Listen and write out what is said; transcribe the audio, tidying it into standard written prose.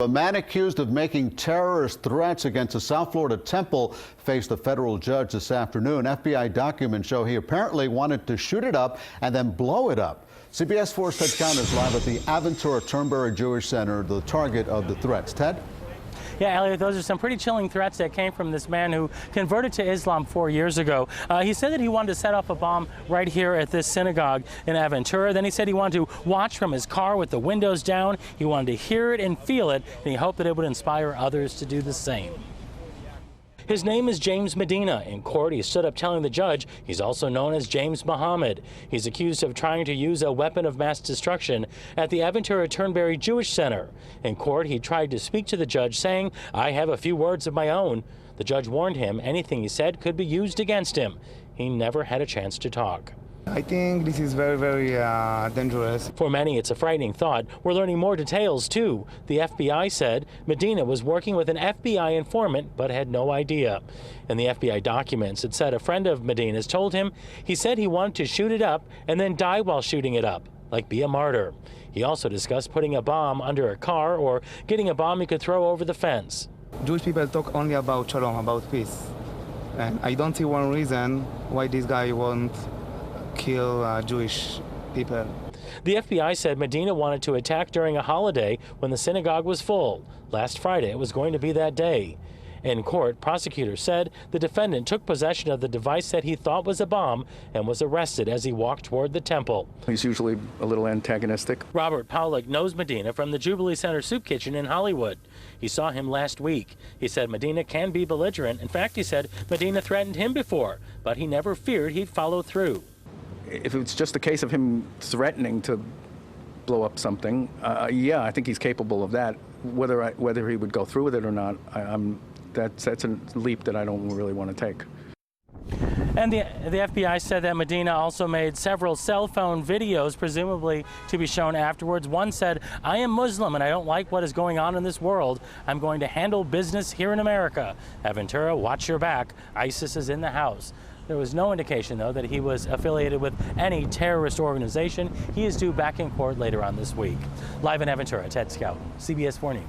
A man accused of making terrorist threats against a South Florida temple faced a federal judge this afternoon. FBI documents show he apparently wanted to shoot it up and then blow it up. CBS 4's Ted Scouten is live at the Aventura Turnberry Jewish Center, the target of the threats. Ted? Yeah, Elliot, those are some pretty chilling threats that came from this man who converted to Islam 4 years ago. He said that he wanted to set off a bomb right here at this synagogue in Aventura. Then he said he wanted to watch from his car with the windows down. He wanted to hear it and feel it, and he hoped that it would inspire others to do the same. His name is James Medina. In court, he stood up telling the judge he's also known as James Muhammad. He's accused of trying to use a weapon of mass destruction at the Aventura Turnberry Jewish Center. In court, he tried to speak to the judge, saying, "I have a few words of my own." The judge warned him anything he said could be used against him. He never had a chance to talk. I think this is very dangerous. For many, it's a frightening thought. We're learning more details, too. The FBI said Medina was working with an FBI informant but had no idea. In the FBI documents, it said a friend of Medina's told him he said he wanted to shoot it up and then die while shooting it up, like be a martyr. He also discussed putting a bomb under a car or getting a bomb he could throw over the fence. Jewish people talk only about shalom, about peace. And I don't see one reason why this guy won't kill Jewish people. The FBI said Medina wanted to attack during a holiday when the synagogue was full. Last Friday, it was going to be that day. In court, prosecutors said the defendant took possession of the device that he thought was a bomb and was arrested as he walked toward the temple. He's usually a little antagonistic. Robert Powlick knows Medina from the Jubilee Center Soup Kitchen in Hollywood. He saw him last week. He said Medina can be belligerent. In fact, he said Medina threatened him before, but he never feared he'd follow through. If it's just a case of him threatening to blow up something, yeah, I think he's capable of that. Whether he would go through with it or not, that's a leap that I don't really want to take. And the FBI said that Medina also made several cell phone videos, presumably to be shown afterwards. One said, "I am Muslim and I don't like what is going on in this world. I'm going to handle business here in America. Aventura, watch your back. ISIS is in the house." There was no indication, though, that he was affiliated with any terrorist organization. He is due back in court later on this week. Live in Aventura, Ted Scouten, CBS 4 News.